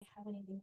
Have anything.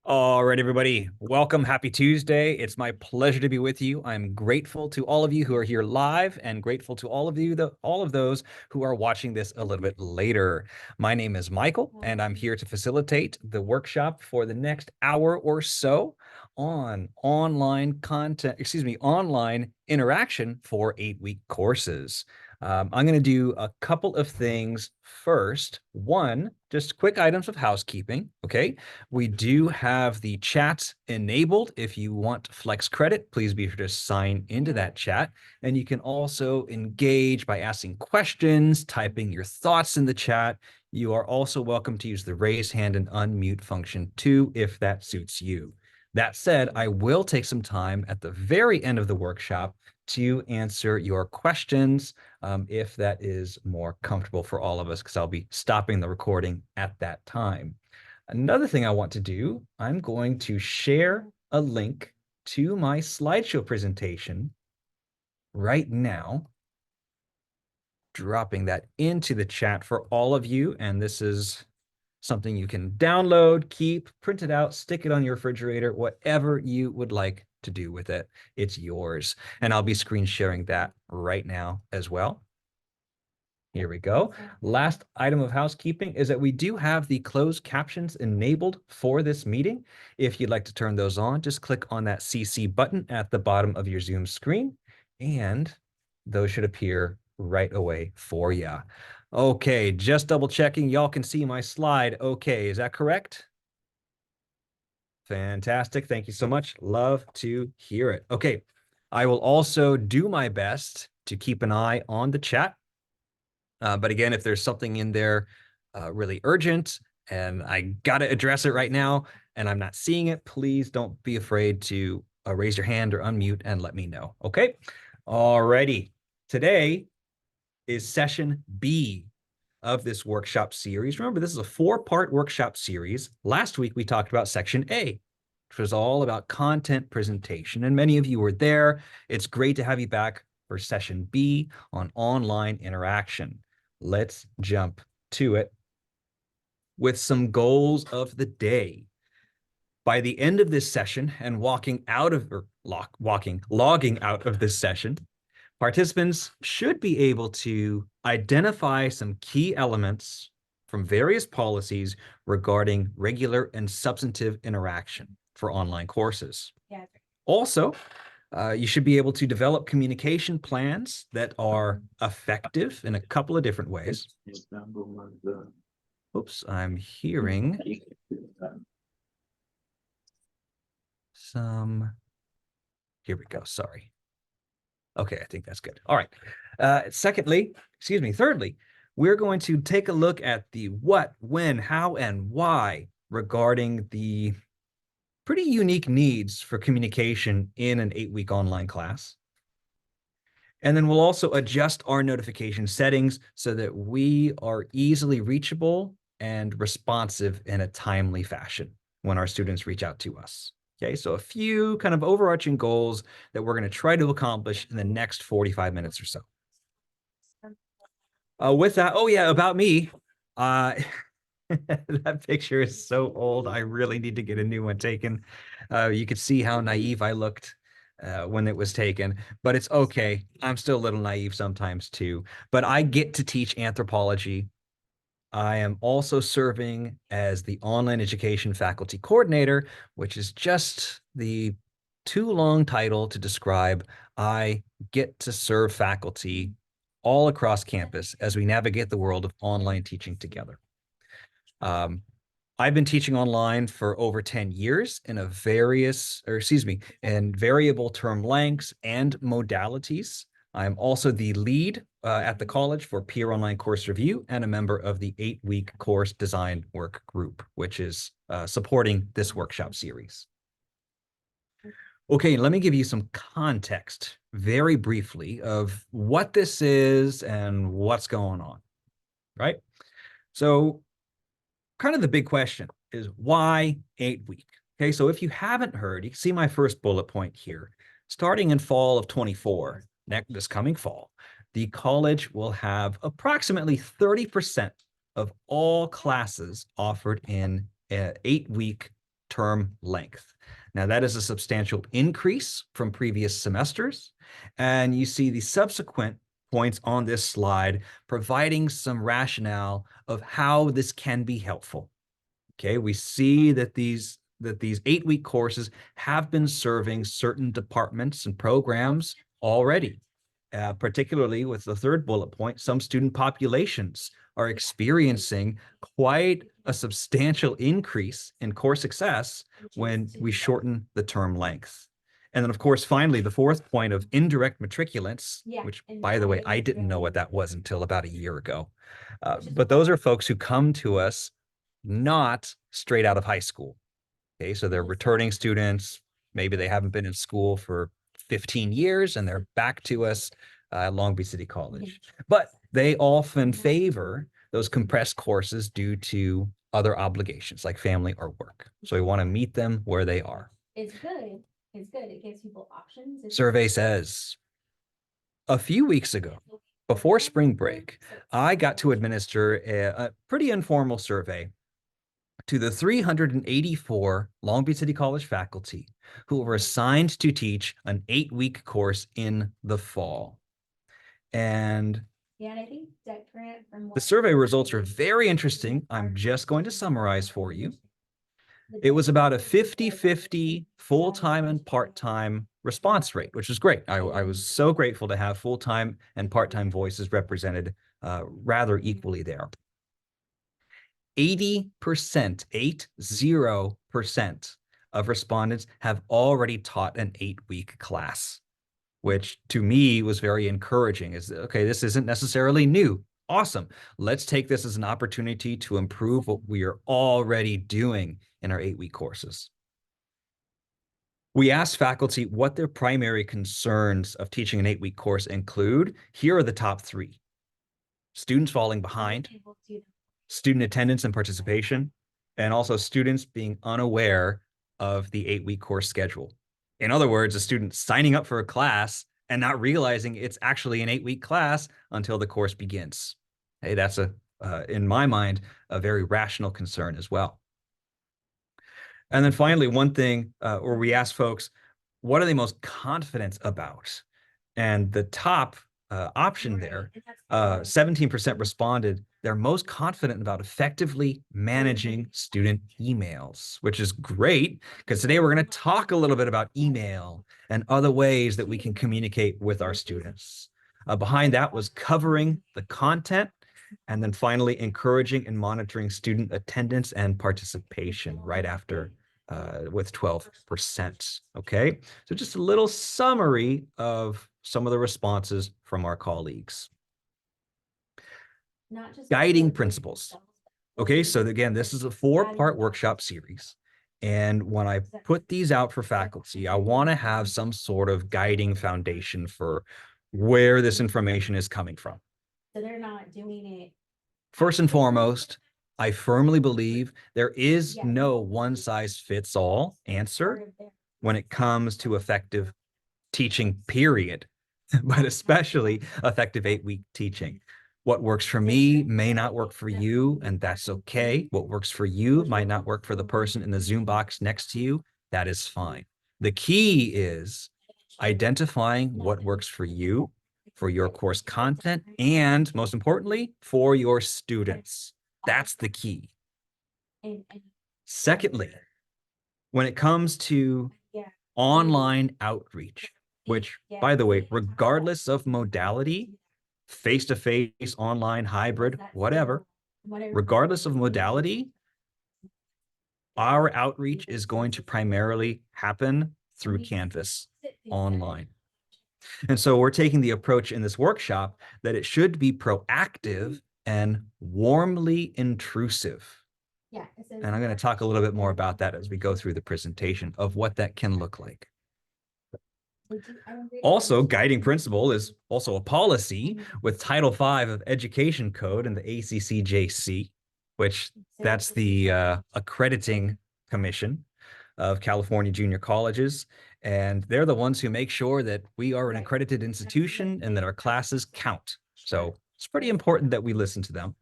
All right, everybody. Welcome. Happy Tuesday. It's my pleasure to be with you. I'm grateful to all of you who are here live and grateful to all of you, all of those who are watching this a little bit later. My name is Michael, and I'm here to facilitate the workshop for the next hour or so on online content, online interaction for 8-week courses. I'm going to do a couple of things first. One, just quick items of housekeeping. Okay. We do have the chat enabled. If you want Flex credit, please be sure to sign into that chat. And you can also engage by asking questions, typing your thoughts in the chat. You are also welcome to use the raise hand and unmute function too, if that suits you. That said, I will take some time at the very end of the workshop to answer your questions if that is more comfortable for all of us, because I'll be stopping the recording at that time. Another thing I want to do, I'm going to share a link to my slideshow presentation right now, dropping that into the chat for all of you. And this is something you can download, keep, print it out, stick it on your refrigerator, whatever you would like to do with it. It's yours. And I'll be screen sharing that right now as well. Here we go. Last item of housekeeping is that we do have the closed captions enabled for this meeting. If you'd like to turn those on, just click on that CC button at the bottom of your Zoom screen, and those should appear right away for you. Okay, just double checking. Y'all can see my slide. Okay, is that correct? Fantastic. Thank you so much. Love to hear it. Okay, I will also do my best to keep an eye on the chat. But again, if there's something in there really urgent and I got to address it right now and I'm not seeing it, please don't be afraid to raise your hand or unmute and let me know. Okay. Alrighty. Today is session B of this workshop series. Remember, this is a 4-part workshop series. Last week, we talked about section A, which was all about content presentation. And many of you were there. It's great to have you back for session B on online interaction. Let's jump to it with some goals of the day. By the end of this session and logging out of this session, participants should be able to identify some key elements from various policies regarding regular and substantive interaction for online courses. Yeah. Also, you should be able to develop communication plans that are effective in a couple of different ways. Oops, I'm hearing some. Here we go. Sorry. Okay, I think that's good. All right. Thirdly, we're going to take a look at the what, when, how, and why regarding the pretty unique needs for communication in an 8-week online class. And then we'll also adjust our notification settings so that we are easily reachable and responsive in a timely fashion when our students reach out to us. Okay, so a few kind of overarching goals that we're going to try to accomplish in the next 45 minutes or so. With that, oh yeah, about me. That picture is so old. I really need to get a new one taken. You could see how naive I looked when it was taken, but it's okay. I'm still a little naive sometimes too, but I get to teach anthropology. I am also serving as the online education faculty coordinator, which is just the too long title to describe. I get to serve faculty all across campus as we navigate the world of online teaching together. I've been teaching online for over 10 years in variable term lengths and modalities. I'm also the lead at the college for peer online course review and a member of the 8-week course design work group, which is supporting this workshop series. Okay, let me give you some context very briefly of what this is and what's going on, right? So kind of the big question is why 8-week? Okay, so if you haven't heard, you can see my first bullet point here. Starting in fall of 24, this coming fall, the college will have approximately 30% of all classes offered in an 8-week term length. Now, that is a substantial increase from previous semesters. And you see the subsequent points on this slide providing some rationale of how this can be helpful. Okay, we see that these 8-week courses have been serving certain departments and programs already. Particularly with the third bullet point, some student populations are experiencing quite a substantial increase in course success when we shorten the term length. And then, of course, finally, the fourth point of indirect matriculants, which, by the way, I didn't know what that was until about a year ago. But those are folks who come to us not straight out of high school. Okay, so they're returning students. Maybe they haven't been in school for 15 years and they're back to us at Long Beach City College. But they often favor those compressed courses due to other obligations like family or work. So we want to meet them where they are. It's good. It's good. It gives people options. Survey says a few weeks ago, before spring break, I got to administer a pretty informal survey to the 384 Long Beach City College faculty who were assigned to teach an 8-week course in the fall. And yeah, and I think debt grant from the survey results are very interesting. I'm just going to summarize for you. It was about a 50-50 full-time and part-time response rate, which is great. I was so grateful to have full-time and part-time voices represented rather equally there. 80%, 80% of respondents have already taught an 8-week class, which to me was very encouraging. Is okay, this isn't necessarily new. Awesome. Let's take this as an opportunity to improve what we are already doing in our 8-week courses. We asked faculty what their primary concerns of teaching an 8-week course include. Here are the top 3. Students falling behind, student attendance and participation, and also students being unaware of the 8-week course schedule. In other words, a student signing up for a class and not realizing it's actually an 8-week class until the course begins. Hey, that's in my mind, a very rational concern as well. And then finally, one thing where we asked folks, what are they most confident about? And the top option there, 17% responded they're most confident about effectively managing student emails, which is great because today we're going to talk a little bit about email and other ways that we can communicate with our students. Behind that was covering the content, and then finally encouraging and monitoring student attendance and participation right after with 12%. Okay, so just a little summary of some of the responses from our colleagues. Guiding principles. Okay, so again, this is a 4-part workshop series. And when I put these out for faculty, I want to have some sort of guiding foundation for where this information is coming from. So they're not doing it. First and foremost, I firmly believe there is no one-size-fits-all answer when it comes to effective teaching, period, but especially effective 8-week teaching. What works for me may not work for you, and that's okay. What works for you might not work for the person in the Zoom box next to you. That is fine. The key is identifying what works for you, for your course content, and most importantly, for your students. That's the key. Secondly, when it comes to online outreach, which, by the way, regardless of modality, face-to-face, online, hybrid, whatever, regardless of modality, our outreach is going to primarily happen through Canvas online. And so we're taking the approach in this workshop that it should be proactive and warmly intrusive. And I'm going to talk a little bit more about that as we go through the presentation of what that can look like. Also, guiding principle is also a policy with Title V of Education Code and the ACCJC, which that's the accrediting commission of California junior colleges. And they're the ones who make sure that we are an accredited institution and that our classes count. So it's pretty important that we listen to them.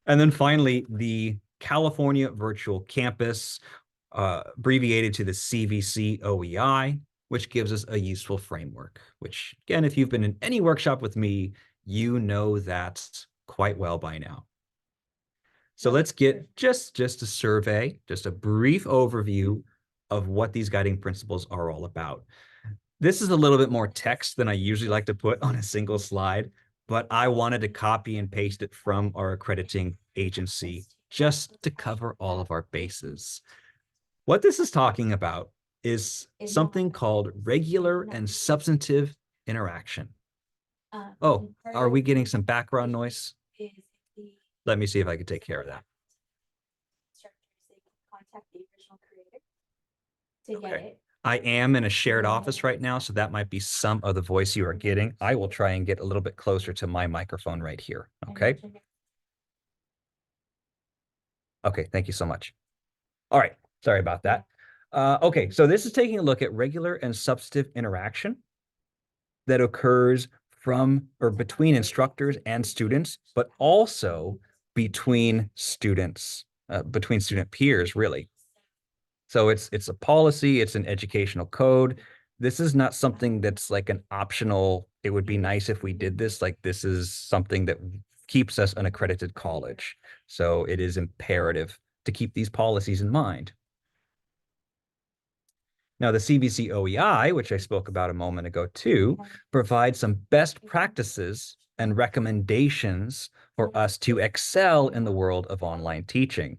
And then finally, the California Virtual Campus, abbreviated to the CVC OEI, which gives us a useful framework, which again, if you've been in any workshop with me, you know that quite well by now. So let's get just a survey, just a brief overview of what these guiding principles are all about. This is a little bit more text than I usually like to put on a single slide, but I wanted to copy and paste it from our accrediting agency just to cover all of our bases. What this is talking about is something called regular and substantive interaction. Oh, are we getting some background noise? Let me see if I can take care of that. Contact the original creator to get it. I am in a shared office right now, so that might be some of the voice you are getting. I will try and get a little bit closer to my microphone right here. Okay. Okay, thank you so much. All right, sorry about that. Okay, so this is taking a look at regular and substantive interaction that occurs from or between instructors and students, but also between students, between student peers, really. So it's a policy, it's an educational code. This is not something that's like an optional, it would be nice if we did this. Like this is something that keeps us an accredited college. So it is imperative to keep these policies in mind. Now, the CVC OEI, which I spoke about a moment ago too, provides some best practices and recommendations for us to excel in the world of online teaching.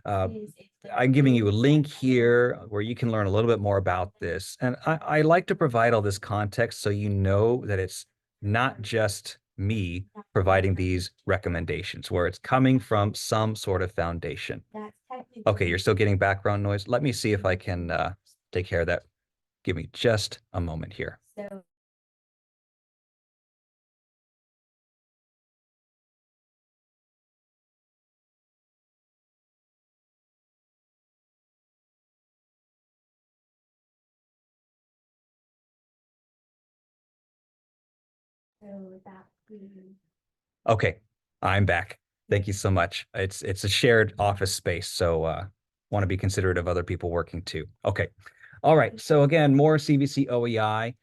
I'm giving you a link here where you can learn a little bit more about this. And I like to provide all this context so you know that it's not just me providing these recommendations, where it's coming from some sort of foundation. Okay, you're still getting background noise. Let me see if I can take care of that. Give me just a moment here. Okay, I'm back. Thank you so much. It's a shared office space, so want to be considerate of other people working too. Okay. All right. So again, more CVC OEI.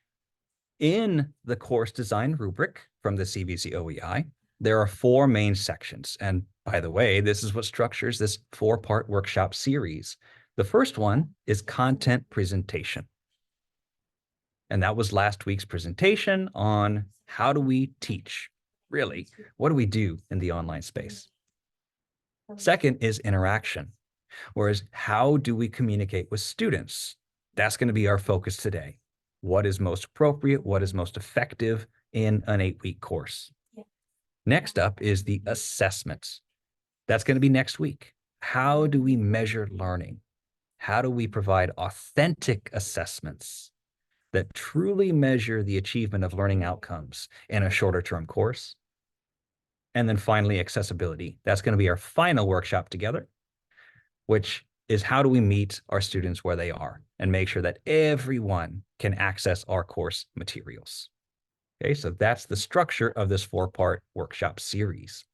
In the course design rubric from the CVC OEI, there are 4 main sections. And by the way, this is what structures this 4-part workshop series. The first one is content presentation. And that was last week's presentation on how do we teach? Really, what do we do in the online space? Second is interaction, whereas how do we communicate with students? That's going to be our focus today. What is most appropriate? What is most effective in an 8-week course? Next up is the assessments. That's going to be next week. How do we measure learning? How do we provide authentic assessments that truly measure the achievement of learning outcomes in a shorter term course? And then finally, accessibility. That's going to be our final workshop together, which is how do we meet our students where they are and make sure that everyone can access our course materials. Okay, so that's the structure of this 4-part workshop series.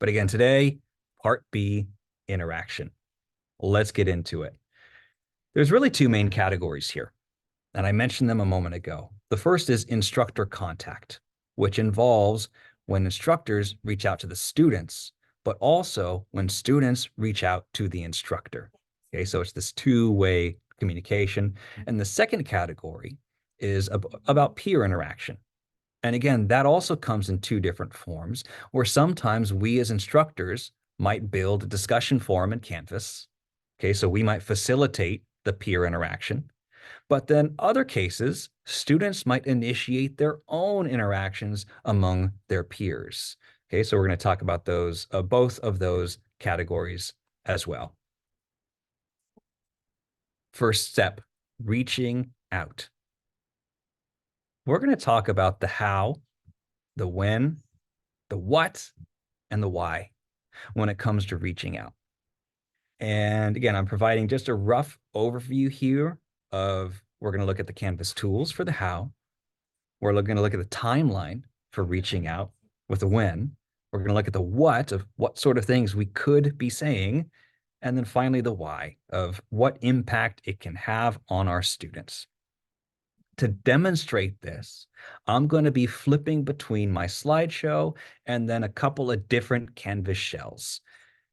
But again, today, part B, interaction. Let's get into it. There's really 2 main categories here, and I mentioned them a moment ago. The first is instructor contact, which involves when instructors reach out to the students, but also when students reach out to the instructor. Okay, so it's this 2-way communication. And the second category is about peer interaction. And again, that also comes in 2 different forms, where sometimes we as instructors might build a discussion forum in Canvas. Okay, so we might facilitate the peer interaction. But then other cases, students might initiate their own interactions among their peers. Okay, so we're going to talk about those, both of those categories as well. First step, reaching out. We're going to talk about the how, the when, the what, and the why when it comes to reaching out. And again, I'm providing just a rough overview here of, we're going to look at the Canvas tools for the how. We're going to look at the timeline for reaching out with the when. We're going to look at the what of what sort of things we could be saying. And then finally, the why of what impact it can have on our students. To demonstrate this, I'm going to be flipping between my slideshow and then a couple of different Canvas shells.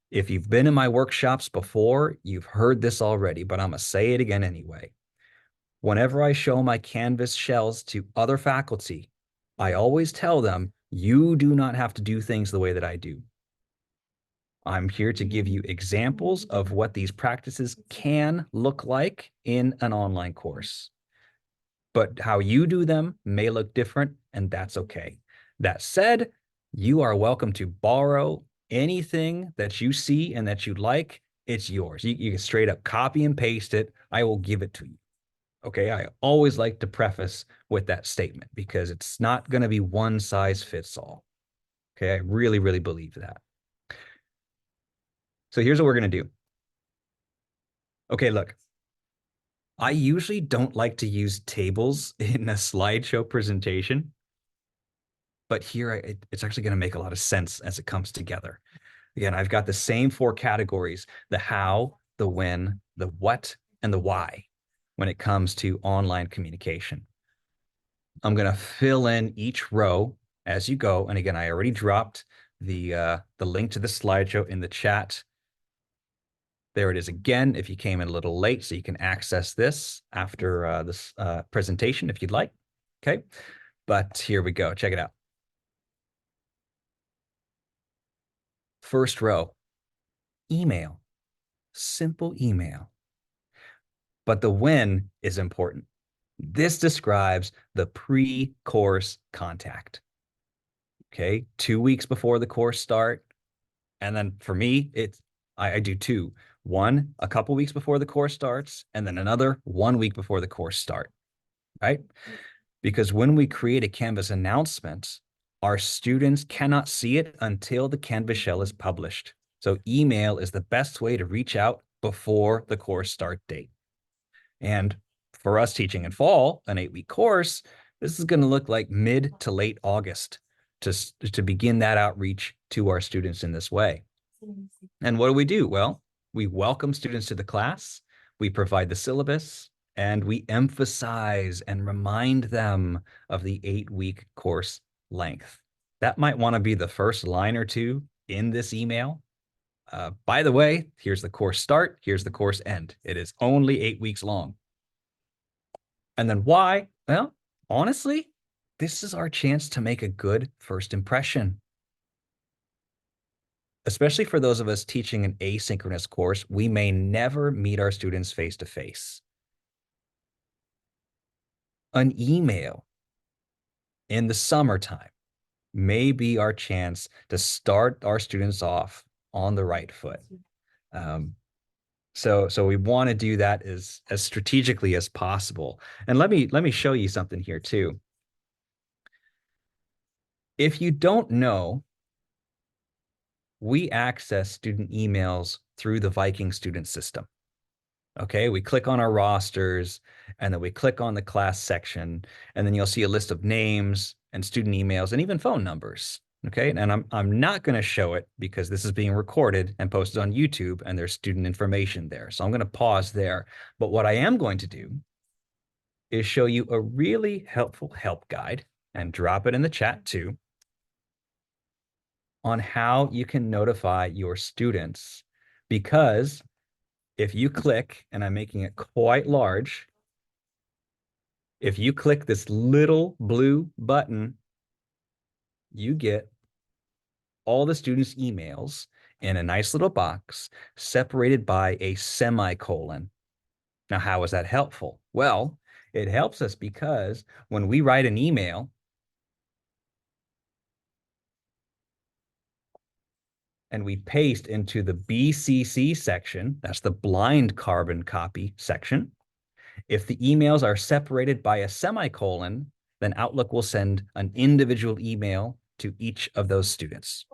If you've been in my workshops before, you've heard this already, but I'm going to say it again anyway. Whenever I show my Canvas shells to other faculty, I always tell them, you do not have to do things the way that I do. I'm here to give you examples of what these practices can look like in an online course. But how you do them may look different, and that's okay. That said, you are welcome to borrow anything that you see and that you like. It's yours. You can straight up copy and paste it. I will give it to you. Okay, I always like to preface with that statement because it's not going to be one size fits all. Okay, I really, really believe that. So here's what we're going to do. Okay, look, I usually don't like to use tables in a slideshow presentation, but here it's actually going to make a lot of sense as it comes together. Again, I've got the same 4 categories: the how, the when, the what, and the why when it comes to online communication. I'm going to fill in each row as you go. And again, I already dropped the link to the slideshow in the chat. There it is again, if you came in a little late, so you can access this after this presentation if you'd like. Okay, but here we go. Check it out. First row, email, simple email. But the when is important. This describes the pre-course contact. Okay, 2 weeks before the course start. And then for me, I do 2. One, a couple weeks before the course starts, and then another 1 week before the course start, right? Because when we create a Canvas announcement, our students cannot see it until the Canvas shell is published. So email is the best way to reach out before the course start date. And for us teaching in fall, an 8-week course, this is going to look like mid to late August to begin that outreach to our students in this way. And what do? Well, we welcome students to the class, we provide the syllabus, and we emphasize and remind them of the 8-week course length. That might want to be the first line or 2 in this email. By the way, here's the course start, here's the course end. It is only 8 weeks long. And then why? Well, honestly, this is our chance to make a good first impression. Especially for those of us teaching an asynchronous course, we may never meet our students face to face. An email in the summertime may be our chance to start our students off on the right foot. So we want to do that as strategically as possible. And let me show you something here too. If you don't know, we access student emails through the Viking student system. Okay, we click on our rosters and then we click on the class section, and then you'll see a list of names and student emails and even phone numbers. Okay, and I'm not going to show it because this is being recorded and posted on YouTube and there's student information there. So I'm going to pause there. But what I am going to do is show you a really helpful help guide and drop it in the chat too on how you can notify your students. Because if you click, and I'm making it quite large, if you click this little blue button, you get all the students' emails in a nice little box separated by a semicolon. Now, how is that helpful? Well, it helps us because when we write an email, and we paste into the BCC section, that's the blind carbon copy section, if the emails are separated by a semicolon, then Outlook will send an individual email to each of those students.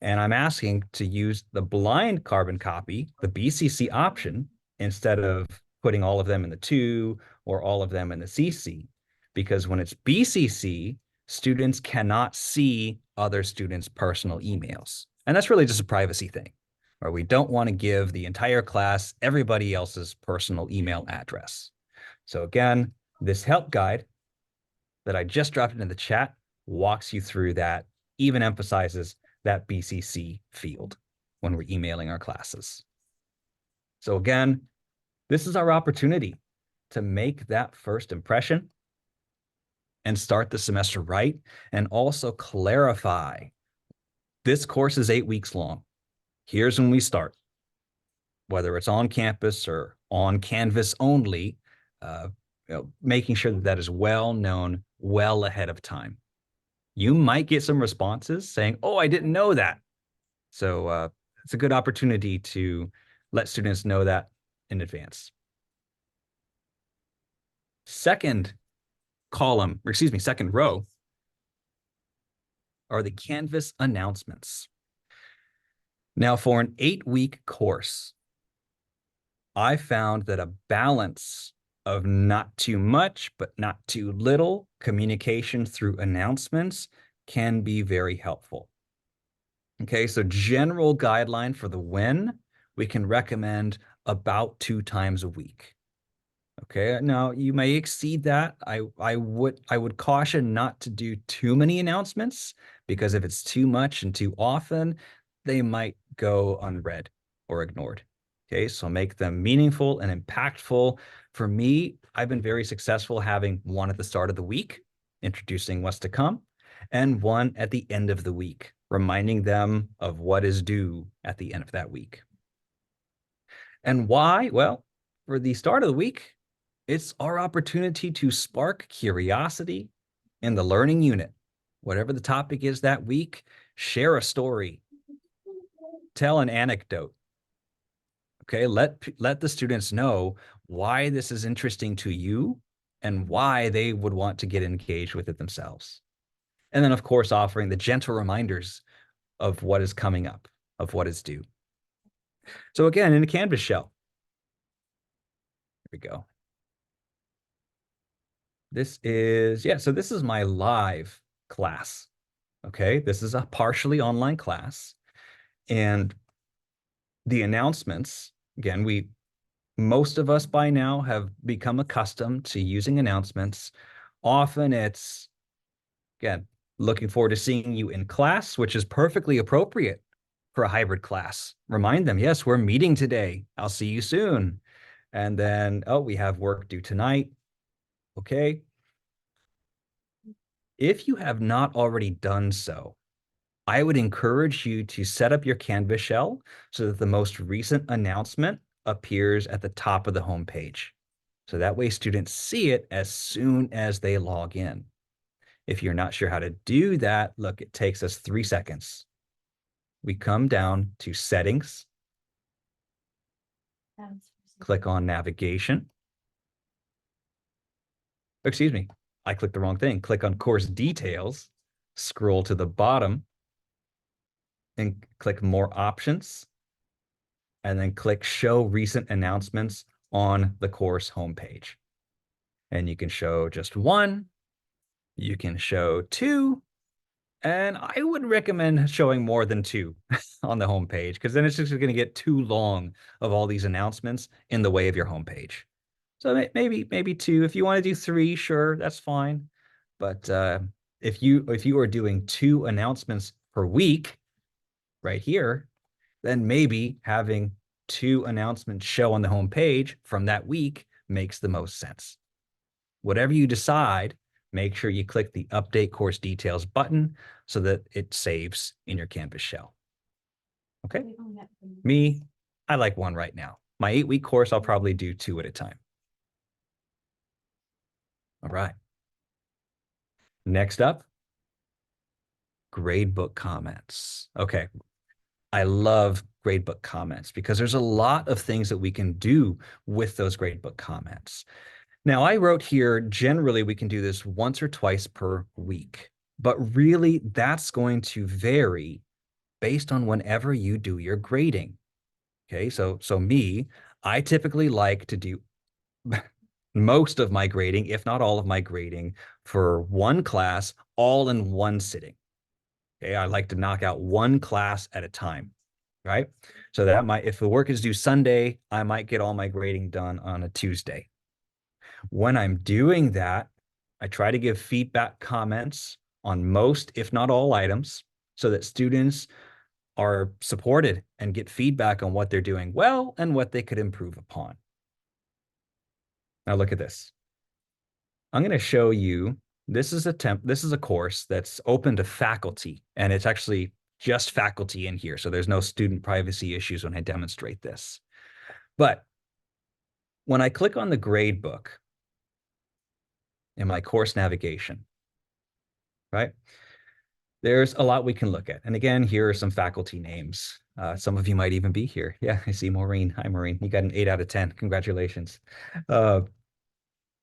And I'm asking to use the blind carbon copy, the BCC option, instead of putting all of them in the 2 or all of them in the CC, because when it's BCC, students cannot see other students' personal emails. And that's really just a privacy thing, where we don't want to give the entire class everybody else's personal email address. So again, this help guide that I just dropped into the chat walks you through that, even emphasizes that BCC field when we're emailing our classes. So again, this is our opportunity to make that first impression and start the semester right, and also clarify this course is 8 weeks long. Here's when we start, whether it's on campus or on Canvas only, making sure that that is well known well ahead of time. You might get some responses saying, oh, I didn't know that. So it's a good opportunity to let students know that in advance. Second column, or excuse me, second row are the Canvas announcements. Now, for an 8-week course, I found that a balance of not too much, but not too little communication through announcements can be very helpful. Okay, so general guideline for the when, we can recommend about 2 times a week. Okay, now you may exceed that. I would caution not to do too many announcements, because if it's too much and too often, they might go unread or ignored. Okay, so make them meaningful and impactful. For me, I've been very successful having one at the start of the week, introducing what's to come, and one at the end of the week, reminding them of what is due at the end of that week. And why? Well, for the start of the week, it's our opportunity to spark curiosity in the learning unit. Whatever the topic is that week, share a story, tell an anecdote. Okay, let the students know why this is interesting to you and why they would want to get engaged with it themselves. And then, of course, offering the gentle reminders of what is coming up, of what is due. So again, in a Canvas shell, here we go. This is, so this is my live class. Okay, this is a partially online class. And the announcements, again, most of us by now have become accustomed to using announcements. Often it's, again, looking forward to seeing you in class, which is perfectly appropriate for a hybrid class. Remind them, yes, we're meeting today. I'll see you soon. And then, oh, we have work due tonight. Okay. If you have not already done so, I would encourage you to set up your Canvas shell so that the most recent announcement appears at the top of the homepage. So that way students see it as soon as they log in. If you're not sure how to do that, look, it takes us 3 seconds. We come down to settings, click on navigation. Excuse me, I clicked the wrong thing. Click on course details, scroll to the bottom, and click more options, and then click show recent announcements on the course homepage. And you can show just one, you can show 2, and I would recommend showing more than 2 on the homepage, because then it's just going to get too long of all these announcements in the way of your homepage. So maybe 2. If you want to do 3, sure, that's fine. But if you are doing 2 announcements per week right here, then maybe having 2 announcements show on the homepage from that week makes the most sense. Whatever you decide, make sure you click the Update Course Details button so that it saves in your Canvas shell. Okay? Me, I like 1 right now. My 8-week course, I'll probably do 2 at a time. All right. Next up, gradebook comments. Okay. I love gradebook comments because there's a lot of things that we can do with those gradebook comments. Now, I wrote here, generally, we can do this once or twice per week, but really that's going to vary based on whenever you do your grading. Okay, so me, I typically like to do most of my grading, if not all of my grading, for one class, all in one sitting. Okay, I like to knock out one class at a time, right? So that might, if the work is due Sunday, I might get all my grading done on a Tuesday. When I'm doing that, I try to give feedback comments on most, if not all items, so that students are supported and get feedback on what they're doing well and what they could improve upon. Now look at this. I'm going to show you, this is a course that's open to faculty, and it's actually just faculty in here. So there's no student privacy issues when I demonstrate this. But when I click on the grade book in my course navigation, right? There's a lot we can look at. And again, here are some faculty names. Some of you might even be here. Yeah, I see Maureen. Hi, Maureen. You got an 8 out of 10. Congratulations.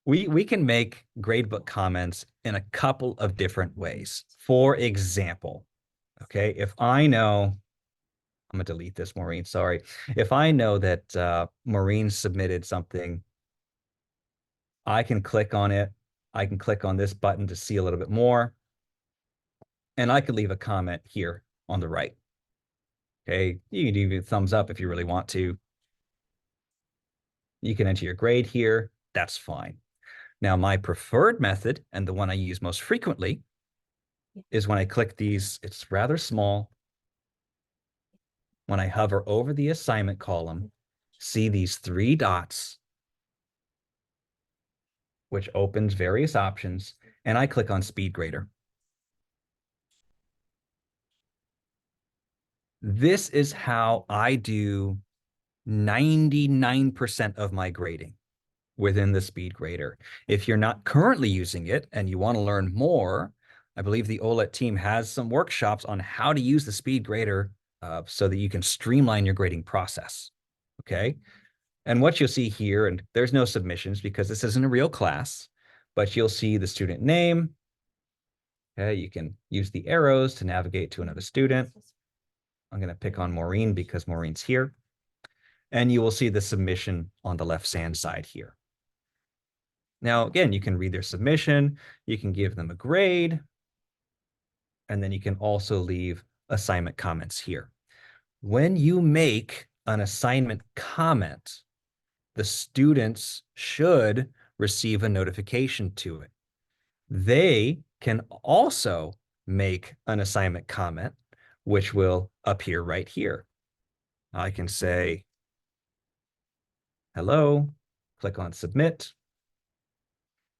We can make gradebook comments in a couple of different ways. For example, okay, if I know, I'm going to delete this, Maureen, sorry. If I know that Maureen submitted something, I can click on it. I can click on this button to see a little bit more. And I could leave a comment here on the right. Okay, you can do a thumbs up if you really want to. You can enter your grade here. That's fine. Now, my preferred method, and the one I use most frequently, is when I click these, it's rather small. When I hover over the assignment column, see these 3 dots, which opens various options, and I click on SpeedGrader. This is how I do 99% of my grading within the SpeedGrader. If you're not currently using it and you want to learn more, I believe the OLET team has some workshops on how to use the SpeedGrader so that you can streamline your grading process. Okay. And what you'll see here, and there's no submissions because this isn't a real class, but you'll see the student name. Okay. You can use the arrows to navigate to another student. I'm going to pick on Maureen because Maureen's here. And you will see the submission on the left-hand side here. Now, again, you can read their submission, you can give them a grade, and then you can also leave assignment comments here. When you make an assignment comment, the students should receive a notification to it. They can also make an assignment comment, which will appear right here. I can say, hello, click on submit.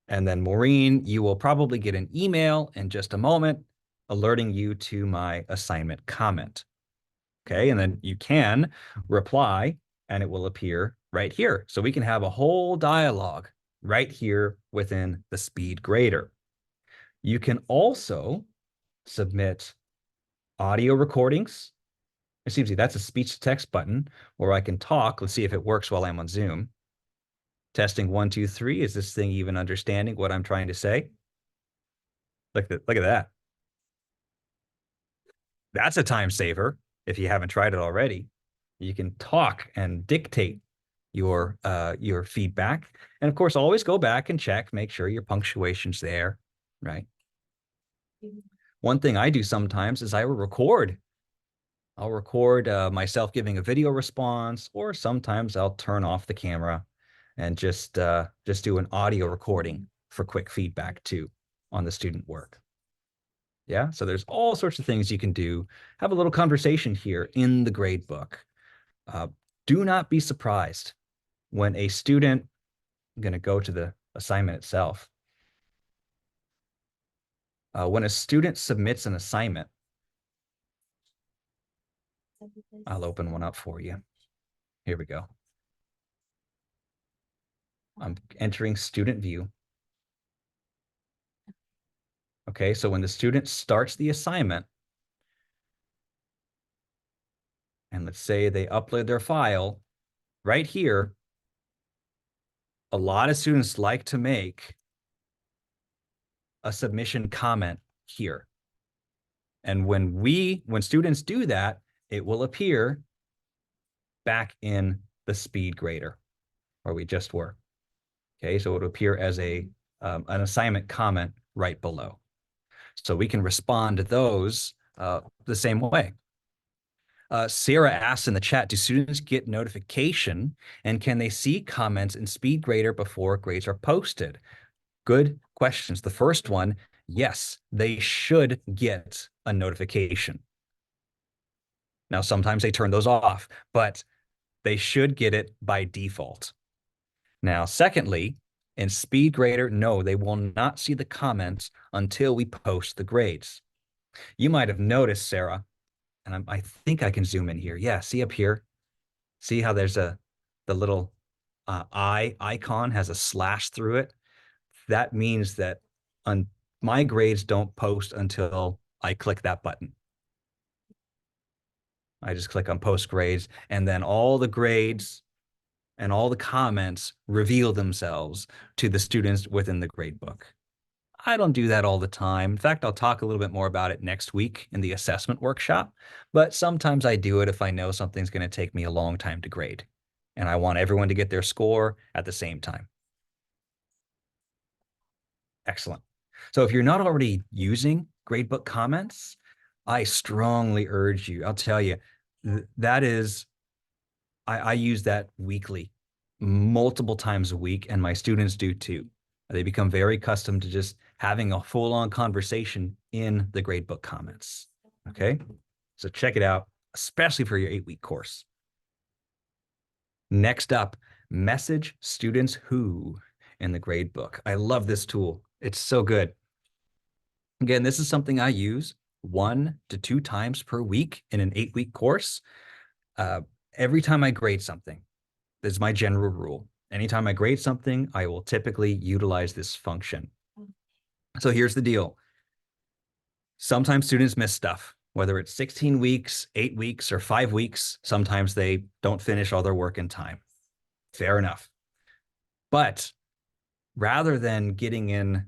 And then Maureen, you will probably get an email in just a moment alerting you to my assignment comment. Okay, and then you can reply and it will appear right here. So we can have a whole dialogue right here within the SpeedGrader. You can also submit audio recordings. It seems like that's a speech to text button where I can talk. Let's see if it works while I'm on Zoom. Testing 1, 2, 3. Is this thing even understanding what I'm trying to say? Look at that. That's a time saver if you haven't tried it already. You can talk and dictate your feedback. And of course, always go back and check, make sure your punctuation's there, right? One thing I do sometimes is I will record. I'll record myself giving a video response, or sometimes I'll turn off the camera and just do an audio recording for quick feedback too on the student work. Yeah, so there's all sorts of things you can do. Have a little conversation here in the grade book. Do not be surprised when a student, I'm going to go to the assignment itself. When a student submits an assignment, I'll open one up for you. Here we go. I'm entering student view. Okay, so when the student starts the assignment, and let's say they upload their file, right here, a lot of students like to make a submission comment here. And when students do that, it will appear back in the SpeedGrader where we just were. Okay, so it'll appear as an assignment comment right below. So we can respond to those the same way. Sarah asks in the chat, do students get notification and can they see comments in SpeedGrader before grades are posted? Good questions. The first one, yes, they should get a notification. Now, sometimes they turn those off, but they should get it by default. Now, secondly, in SpeedGrader, no, they will not see the comments until we post the grades. You might have noticed, Sarah, and I think I can zoom in here. Yeah, see up here? See how there's the little eye icon has a slash through it? That means that my grades don't post until I click that button. I just click on post grades, and then all the grades and all the comments reveal themselves to the students within the gradebook. I don't do that all the time. In fact, I'll talk a little bit more about it next week in the assessment workshop, but sometimes I do it if I know something's going to take me a long time to grade, and I want everyone to get their score at the same time. Excellent. So if you're not already using gradebook comments, I strongly urge you, I'll tell you, that is, I use that weekly, multiple times a week, and my students do too. They become very accustomed to just having a full-on conversation in the gradebook comments. Okay, so check it out, especially for your 8-week course. Next up, message students who in the gradebook. I love this tool. It's so good. Again, this is something I use 1 to 2 times per week in an 8-week course. Every time I grade something, this is my general rule. Anytime I grade something, I will typically utilize this function. So here's the deal. Sometimes students miss stuff, whether it's 16 weeks, 8 weeks, or 5 weeks. Sometimes they don't finish all their work in time. Fair enough. But rather than getting in,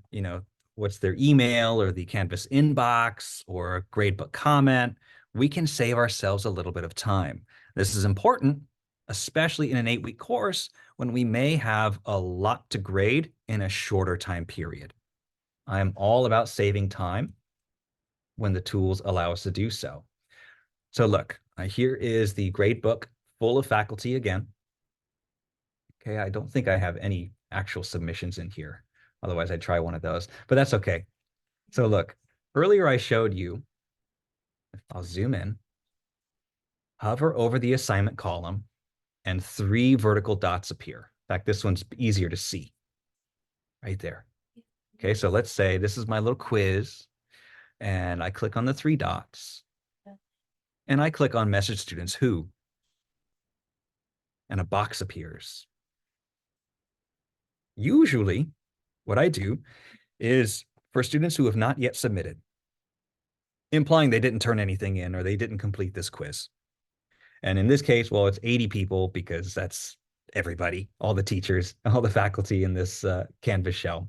what's their email or the Canvas inbox or a gradebook comment, we can save ourselves a little bit of time. This is important, especially in an 8-week course when we may have a lot to grade in a shorter time period. I'm all about saving time when the tools allow us to do so. So look, here is the gradebook full of faculty again. Okay, I don't think I have any actual submissions in here. Otherwise, I'd try one of those, but that's okay. So look, earlier I showed you, I'll zoom in, hover over the assignment column, and 3 vertical dots appear. In fact, this one's easier to see right there. Okay, so let's say this is my little quiz, and I click on the 3 dots, and I click on message students who, and a box appears. Usually, what I do is for students who have not yet submitted, implying they didn't turn anything in or they didn't complete this quiz. And in this case, well, it's 80 people because that's everybody, all the teachers, all the faculty in this Canvas shell.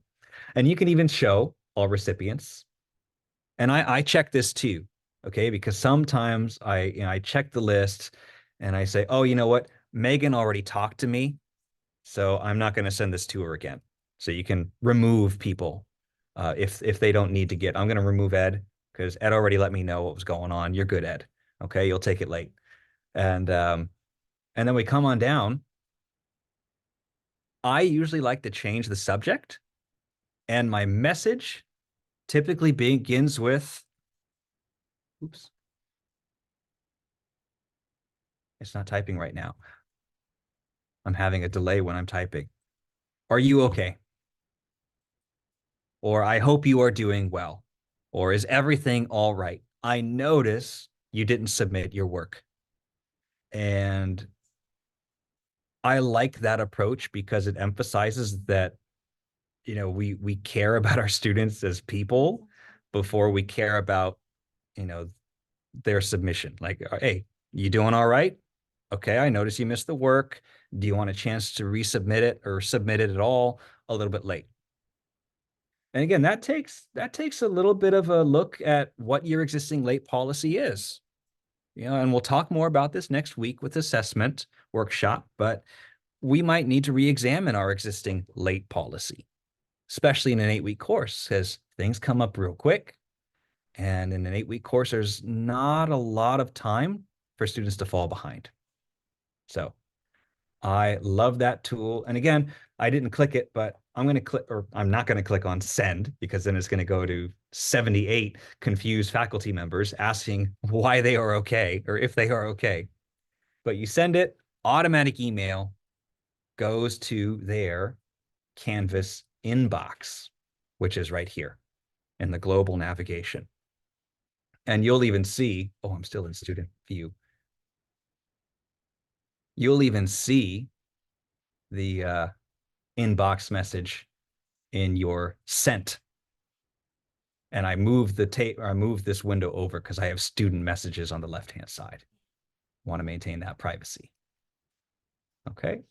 And you can even show all recipients. And I check this too, okay? Because sometimes I check the list and I say, oh, you know what? Megan already talked to me, so I'm not going to send this to her again. So you can remove people if they don't need to get. I'm going to remove Ed because Ed already let me know what was going on. You're good, Ed. Okay, you'll take it late. And then we come on down. I usually like to change the subject, and my message typically begins with, oops. It's not typing right now. I'm having a delay when I'm typing. Are you okay? Or I hope you are doing well. Or is everything all right? I notice you didn't submit your work. And I like that approach because it emphasizes that, we care about our students as people before we care about, their submission. Like, hey, you doing all right? Okay, I noticed you missed the work. Do you want a chance to resubmit it or submit it at all a little bit late? And again, that takes a little bit of a look at what your existing late policy is. And we'll talk more about this next week with assessment workshop, but we might need to re-examine our existing late policy, especially in an 8-week course, because things come up real quick. And in an 8-week course, there's not a lot of time for students to fall behind. So I love that tool. And again, I didn't click it, but I'm going to click, or I'm not going to click on send, because then it's going to go to 78 confused faculty members asking why they are okay, or if they are okay. But you send it, automatic email goes to their Canvas inbox, which is right here in the global navigation. And you'll even see, oh, I'm still in student view. You'll even see the inbox message in your sent. And I moved the tape, or I moved this window over because I have student messages on the left-hand side. Want to maintain that privacy. Okay.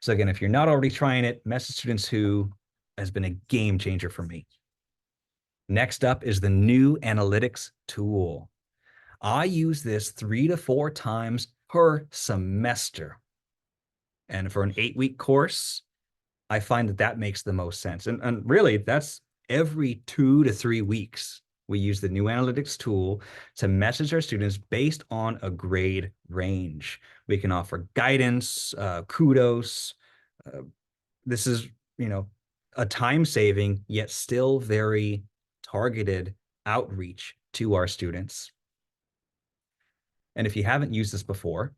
So again, if you're not already trying it, Message Students Who has been a game changer for me. Next up is the new analytics tool. I use this 3 to 4 times per semester. And for an 8-week course, I find that that makes the most sense. And really, that's every 2 to 3 weeks. We use the new analytics tool to message our students based on a grade range. We can offer guidance, kudos. This is, a time-saving, yet still very targeted outreach to our students. And if you haven't used this before,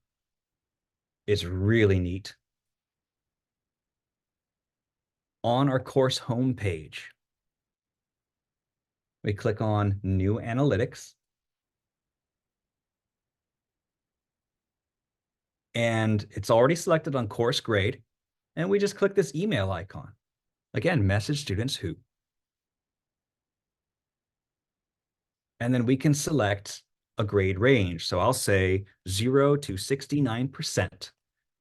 it's really neat. On our course homepage, we click on New Analytics. And it's already selected on course grade. And we just click this email icon. Again, Message Students Who. And then we can select a grade range. So I'll say 0 to 69%,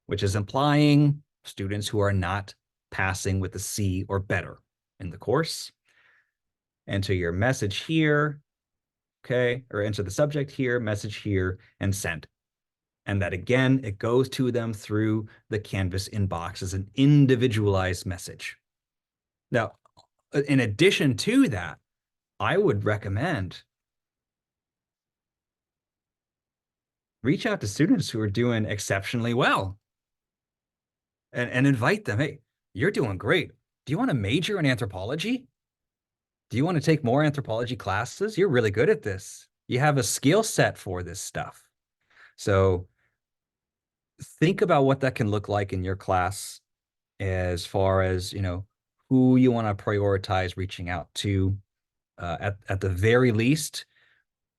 which is implying students who are not passing with a C or better in the course. Enter your message here, okay, or enter the subject here, message here, and send. And that again, it goes to them through the Canvas inbox as an individualized message. Now, in addition to that, I would recommend reach out to students who are doing exceptionally well and invite them. Hey, you're doing great. Do you want to major in anthropology? Do you want to take more anthropology classes? You're really good at this. You have a skill set for this stuff. So think about what that can look like in your class as far as, who you want to prioritize reaching out to. At the very least,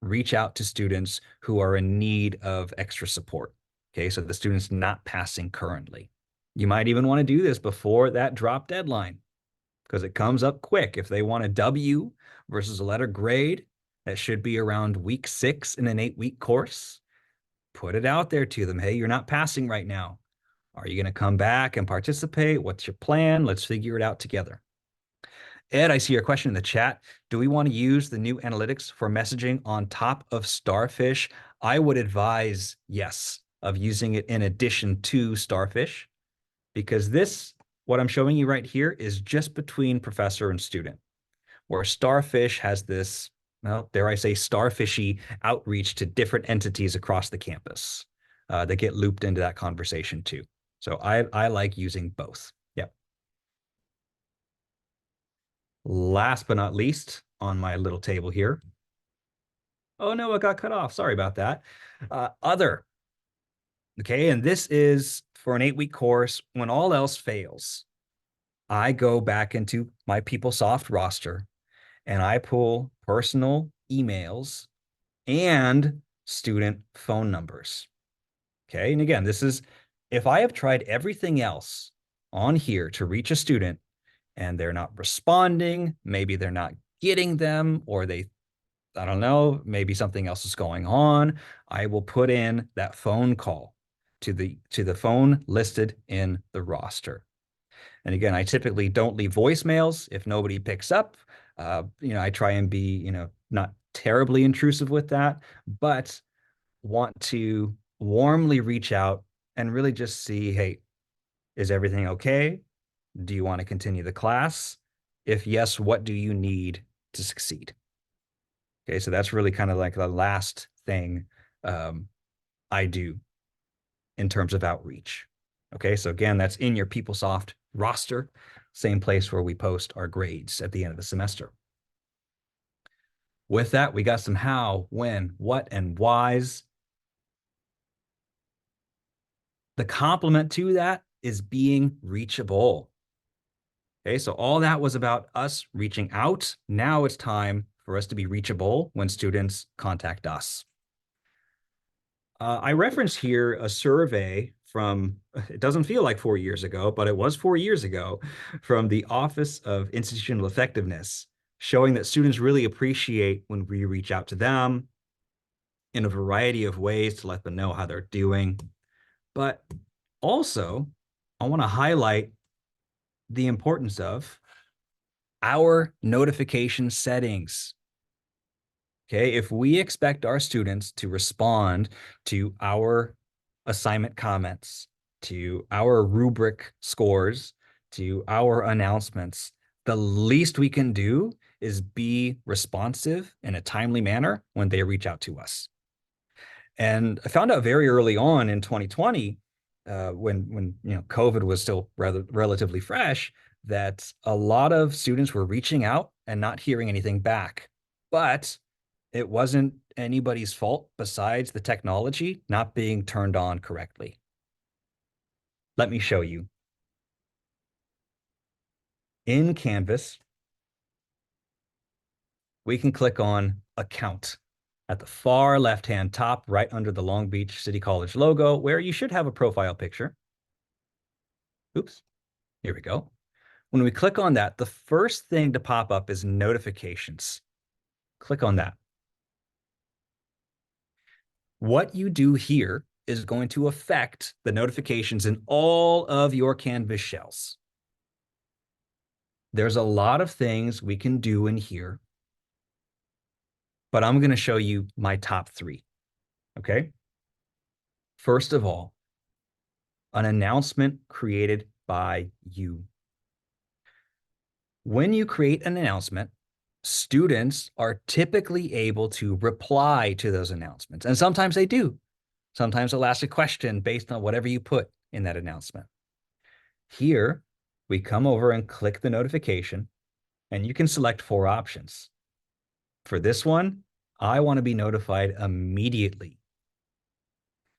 reach out to students who are in need of extra support. Okay, so the students not passing currently. You might even want to do this before that drop deadline, because it comes up quick. If they want a W versus a letter grade, that should be around week 6 in an 8-week course. Put it out there to them. Hey, you're not passing right now. Are you going to come back and participate? What's your plan? Let's figure it out together. Ed, I see your question in the chat. Do we want to use the new analytics for messaging on top of Starfish? I would advise yes, of using it in addition to Starfish, because this, what I'm showing you right here, is just between professor and student, where Starfish has this, well, dare I say, starfishy outreach to different entities across the campus that get looped into that conversation too. So I like using both. Yep. Last but not least, on my little table here. Oh no, it got cut off. Sorry about that. Other. Okay, and this is for an 8-week course. When all else fails, I go back into my PeopleSoft roster and I pull personal emails and student phone numbers. Okay, and again, this is if I have tried everything else on here to reach a student and they're not responding, maybe they're not getting them, or I don't know, maybe something else is going on, I will put in that phone call to the phone listed in the roster. And again, I typically don't leave voicemails if nobody picks up. I try and be, not terribly intrusive with that, but want to warmly reach out and really just see, hey, is everything okay? Do you want to continue the class? If yes, what do you need to succeed? Okay, so that's really kind of like the last thing I do in terms of outreach. Okay, so again, that's in your PeopleSoft roster, same place where we post our grades at the end of the semester. With that, we got some how, when, what, and whys. The complement to that is being reachable. Okay, so all that was about us reaching out. Now it's time for us to be reachable when students contact us. I reference here a survey from, it doesn't feel like 4 years ago, but it was 4 years ago, from the Office of Institutional Effectiveness, showing that students really appreciate when we reach out to them in a variety of ways to let them know how they're doing. But also, I want to highlight the importance of our notification settings. Okay, if we expect our students to respond to our assignment comments, to our rubric scores, to our announcements, the least we can do is be responsive in a timely manner when they reach out to us. And I found out very early on in 2020, when COVID was still rather relatively fresh, that a lot of students were reaching out and not hearing anything back. But it wasn't anybody's fault besides the technology not being turned on correctly. Let me show you. In Canvas, we can click on Account at the far left-hand top, right under the Long Beach City College logo, where you should have a profile picture. Oops, here we go. When we click on that, the first thing to pop up is notifications. Click on that. What you do here is going to affect the notifications in all of your Canvas shells. There's a lot of things we can do in here, but I'm going to show you my top 3. Okay. First of all, an announcement created by you. When you create an announcement, students are typically able to reply to those announcements. And sometimes they do. Sometimes they'll ask a question based on whatever you put in that announcement. Here, we come over and click the notification, and you can select 4 options. For this one, I want to be notified immediately.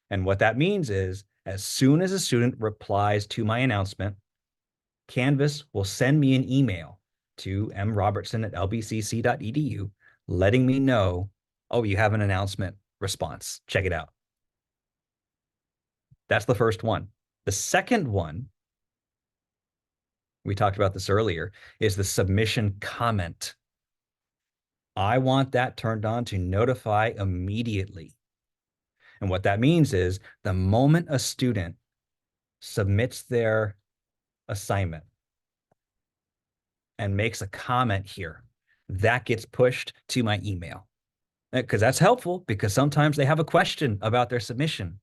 And what that means is, as soon as a student replies to my announcement, Canvas will send me an email to mrobertson@lbcc.edu letting me know, oh, you have an announcement response. Check it out. That's the first one. The second one, we talked about this earlier, is the submission comment. I want that turned on to notify immediately. And what that means is the moment a student submits their assignment and makes a comment here, that gets pushed to my email. Because that's helpful, because sometimes they have a question about their submission.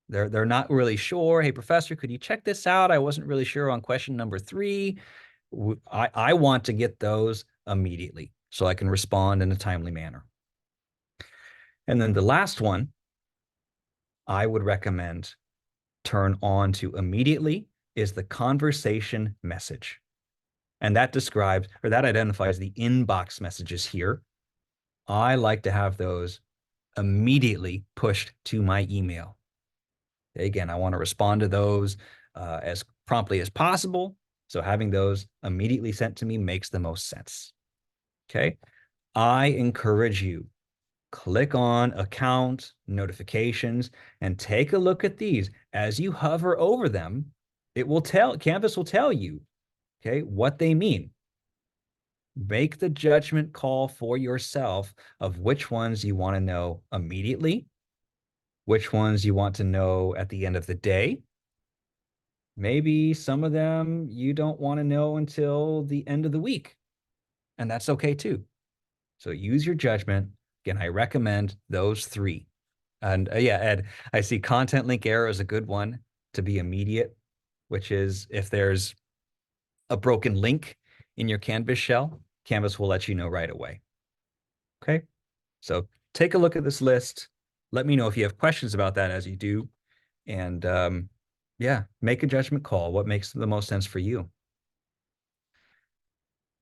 They're not really sure. Hey, professor, could you check this out? I wasn't really sure on question number 3. I want to get those immediately so I can respond in a timely manner. And then the last one, I would recommend turn on to immediately, is the conversation message. And that describes, or that identifies the inbox messages here. I like to have those immediately pushed to my email. Again, I want to respond to those as promptly as possible. So having those immediately sent to me makes the most sense. Okay. I encourage you, click on account, notifications, and take a look at these. As you hover over them, Canvas will tell you, okay, what they mean. Make the judgment call for yourself of which ones you want to know immediately, which ones you want to know at the end of the day. Maybe some of them you don't want to know until the end of the week, and that's okay too. So use your judgment. Again, I recommend those 3. And yeah, Ed, I see content link error is a good one to be immediate, which is if there's a broken link in your Canvas shell, Canvas will let you know right away. Okay, so take a look at this list. Let me know if you have questions about that as you do. And yeah, make a judgment call. What makes the most sense for you?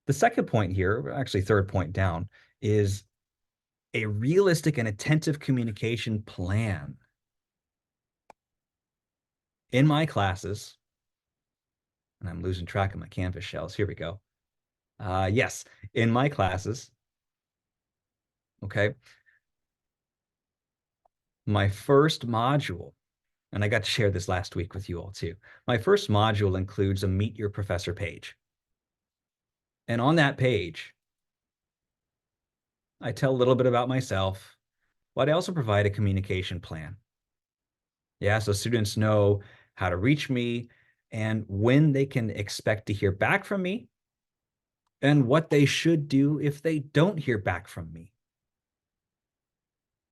The second point here, actually third point down, is a realistic and attentive communication plan. In my classes, and I'm losing track of my Canvas shells. Here we go. Yes, in my classes, okay, my first module, and I got to share this last week with you all too. My first module includes a Meet Your Professor page. And on that page, I tell a little bit about myself, but I also provide a communication plan. Yeah, so students know how to reach me and when they can expect to hear back from me and what they should do if they don't hear back from me.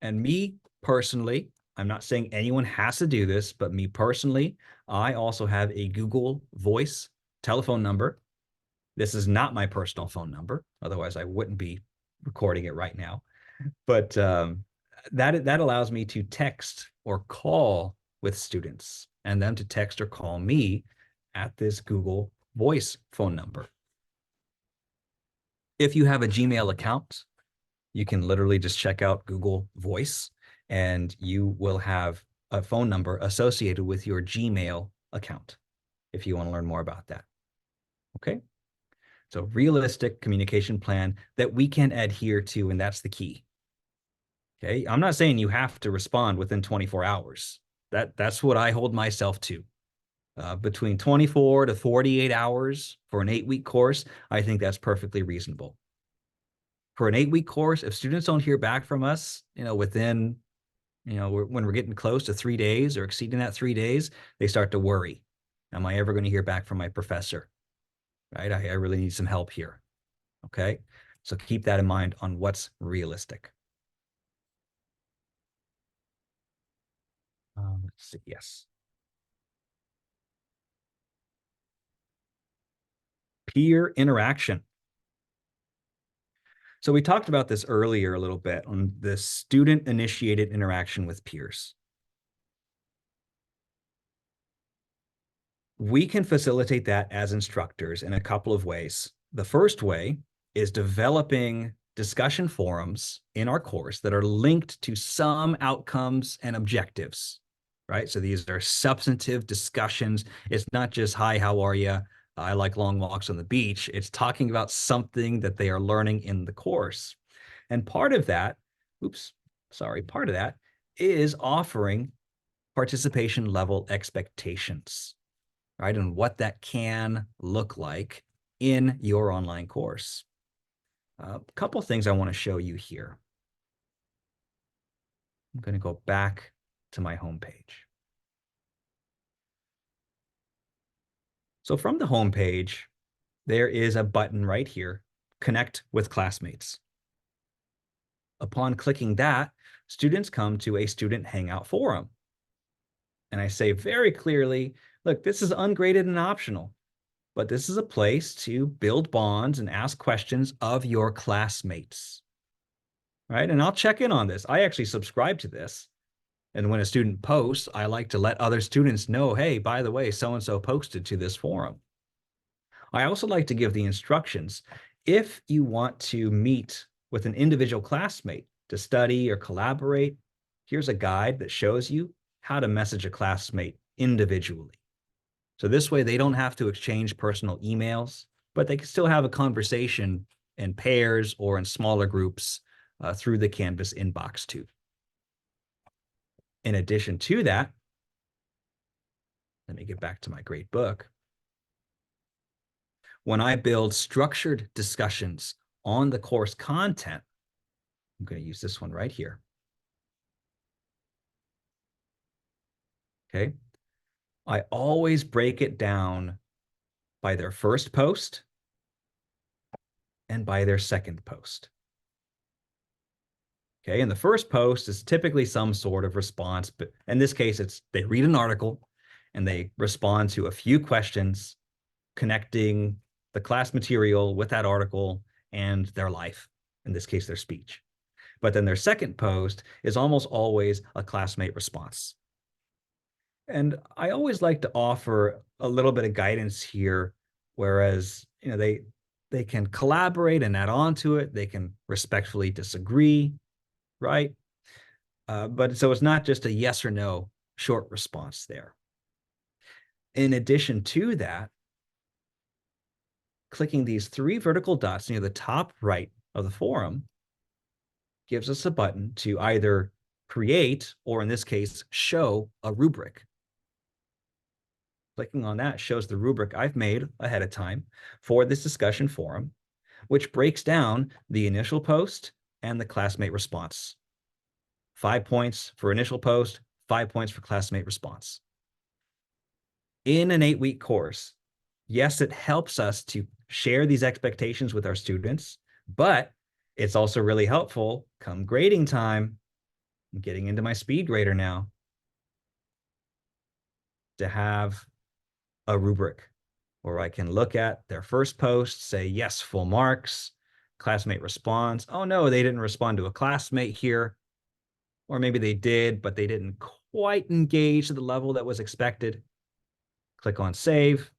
And me personally, I'm not saying anyone has to do this, but me personally, I also have a Google Voice telephone number. This is not my personal phone number. Otherwise, I wouldn't be recording it right now. But that allows me to text or call with students and them to text or call me at this Google Voice phone number. If you have a Gmail account, you can literally just check out Google Voice and you will have a phone number associated with your Gmail account if you want to learn more about that. Okay? So realistic communication plan that we can adhere to, and that's the key. Okay, I'm not saying you have to respond within 24 hours. That's what I hold myself to. Between 24 to 48 hours for an 8-week course, I think that's perfectly reasonable. For an 8-week course, if students don't hear back from us, within, when we're getting close to 3 days or exceeding that 3 days, they start to worry. Am I ever going to hear back from my professor? Right? I really need some help here. Okay, so keep that in mind on what's realistic. Let's see. Yes. Peer interaction. So we talked about this earlier a little bit on the student-initiated interaction with peers. We can facilitate that as instructors in a couple of ways. The first way is developing discussion forums in our course that are linked to some outcomes and objectives, right? So these are substantive discussions. It's not just, hi, how are you? I like long walks on the beach. It's talking about something that they are learning in the course. And part of that is offering participation level expectations, right? And what that can look like in your online course. A couple things I want to show you here. I'm going to go back to my homepage. So from the homepage, there is a button right here, Connect with Classmates. Upon clicking that, students come to a student hangout forum. And I say very clearly, look, this is ungraded and optional, but this is a place to build bonds and ask questions of your classmates, right? And I'll check in on this. I actually subscribe to this. And when a student posts, I like to let other students know, hey, by the way, so-and-so posted to this forum. I also like to give the instructions. If you want to meet with an individual classmate to study or collaborate, here's a guide that shows you how to message a classmate individually. So this way they don't have to exchange personal emails, but they can still have a conversation in pairs or in smaller groups through the Canvas inbox too. In addition to that, let me get back to my great book. When I build structured discussions on the course content, I'm going to use this one right here. Okay. I always break it down by their first post and by their second post. Okay, and the first post is typically some sort of response, but in this case, it's they read an article and they respond to a few questions connecting the class material with that article and their life, in this case, their speech. But then their second post is almost always a classmate response. And I always like to offer a little bit of guidance here, whereas they can collaborate and add on to it. They can respectfully disagree, right? But so it's not just a yes or no short response there. In addition to that, clicking these three vertical dots near the top right of the forum gives us a button to either create, or in this case, show a rubric. Clicking on that shows the rubric I've made ahead of time for this discussion forum, which breaks down the initial post and the classmate response. 5 points for initial post, 5 points for classmate response. In an 8-week course, yes, it helps us to share these expectations with our students, but it's also really helpful come grading time. I'm getting into my speed grader now, to have a rubric where I can look at their first post, say, yes, full marks, classmate response. Oh no, they didn't respond to a classmate here. Or maybe they did, but they didn't quite engage to the level that was expected. Click on save,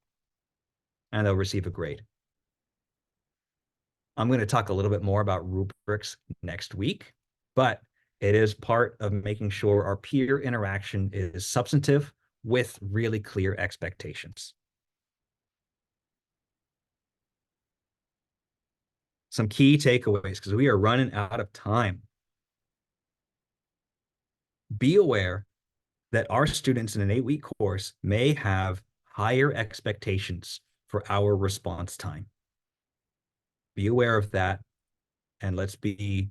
and they'll receive a grade. I'm going to talk a little bit more about rubrics next week, but it is part of making sure our peer interaction is substantive with really clear expectations. Some key takeaways, because we are running out of time. Be aware that our students in an 8-week course may have higher expectations for our response time. Be aware of that, and let's be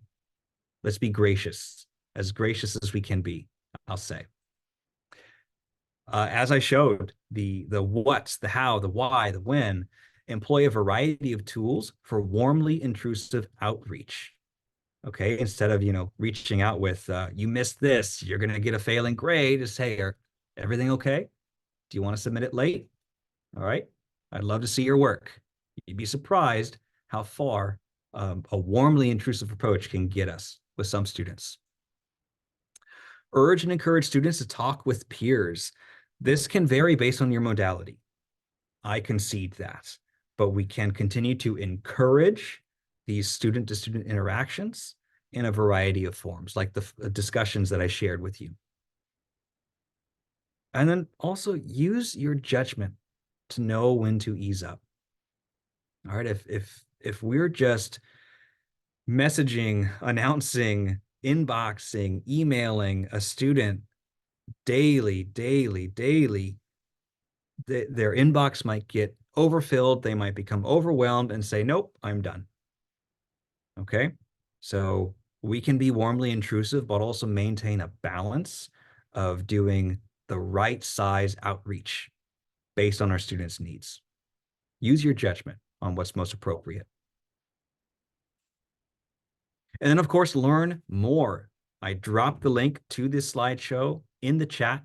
gracious as we can be, I'll say. As I showed, the what, the how, the why, the when, employ a variety of tools for warmly intrusive outreach. Okay, instead of reaching out with you missed this, you're going to get a failing grade, just say, everything okay? Do you want to submit it late? All right, I'd love to see your work. You'd be surprised how far a warmly intrusive approach can get us with some students. Urge and encourage students to talk with peers. This can vary based on your modality. I concede that, but we can continue to encourage these student-to-student interactions in a variety of forms, like the discussions that I shared with you. And then also use your judgment to know when to ease up. All right, if we're just messaging, announcing, inboxing, emailing a student daily, their inbox might get overfilled. They might become overwhelmed and say, nope, I'm done. Okay, so we can be warmly intrusive, but also maintain a balance of doing the right size outreach based on our students' needs. Use your judgment on what's most appropriate. And then, of course, learn more. I dropped the link to this slideshow in the chat.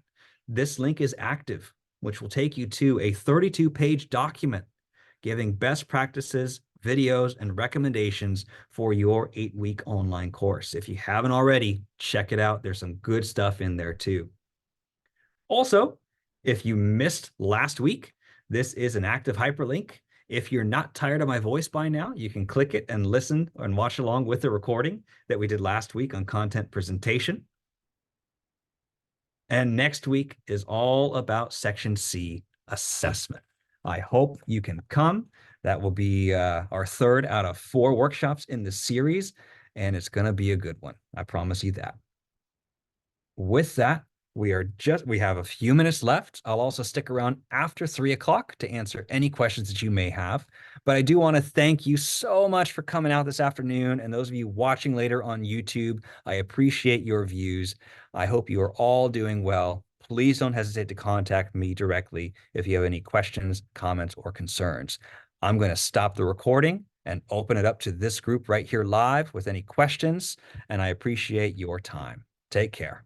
This link is active, which will take you to a 32-page document giving best practices, videos, and recommendations for your 8-week online course. If you haven't already, check it out. There's some good stuff in there too. Also, if you missed last week, this is an active hyperlink. If you're not tired of my voice by now, you can click it and listen and watch along with the recording that we did last week on content presentation. And next week is all about Section C, assessment. I hope you can come. That will be our 3rd out of 4 workshops in the series, and it's going to be a good one. I promise you that. With that, we have a few minutes left. I'll also stick around after 3 o'clock to answer any questions that you may have. But I do want to thank you so much for coming out this afternoon. And those of you watching later on YouTube, I appreciate your views. I hope you are all doing well. Please don't hesitate to contact me directly if you have any questions, comments, or concerns. I'm going to stop the recording and open it up to this group right here live with any questions. And I appreciate your time. Take care.